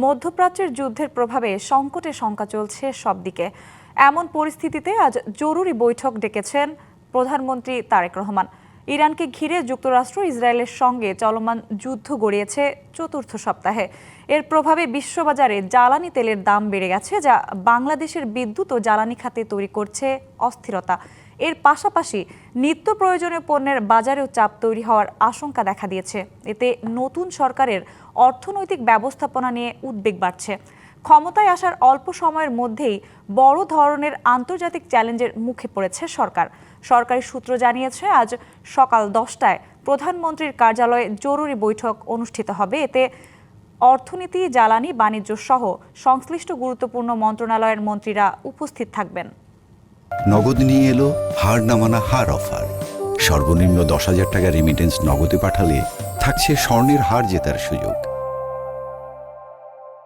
মধ্যপ্রাচ্যের যুদ্ধের প্রভাবে সংকটের শঙ্কা চলছে সব দিকে। এমন পরিস্থিতিতে আজ জরুরি বৈঠক ডেকেছেন প্রধানমন্ত্রী তারেক রহমান। ইরানকে ঘিরে যুক্তরাষ্ট্র ইসরায়েলের সঙ্গে চলমান যুদ্ধ গড়িয়েছে চতুর্থ সপ্তাহে। এর প্রভাবে বিশ্ববাজারে জ্বালানি তেলের দাম বেড়ে গেছে, যা বাংলাদেশের বিদ্যুৎ ও জ্বালানি খাতে তৈরি করছে অস্থিরতা। এর পাশাপাশি নিত্য প্রয়োজনীয় পণ্যের বাজারেও চাপ তৈরি হওয়ার আশঙ্কা দেখা দিয়েছে। এতে নতুন সরকারের অর্থনৈতিক ব্যবস্থাপনা নিয়ে উদ্বেগ বাড়ছে। ক্ষমতায় আসার অল্প সময়ের মধ্যেই বড় ধরনের আন্তর্জাতিক চ্যালেঞ্জের মুখে পড়েছে সরকার। সরকারি সূত্র জানিয়েছে, আজ সকাল 10টায় প্রধানমন্ত্রীর কার্যালয়ে জরুরি বৈঠক অনুষ্ঠিত হবে। এতে অর্থনীতি, জ্বালানি, বাণিজ্য সহ সংশ্লিষ্ট গুরুত্বপূর্ণ মন্ত্রণালয়ের মন্ত্রীরা উপস্থিত থাকবেন। নগদ নিয়ে এলো হার না মানা হার অফার। সর্বনিম্ন 10,000 টাকা রেমিটেন্স নগদে পাঠালে থাকছে স্বর্ণের হার জেতার সুযোগ।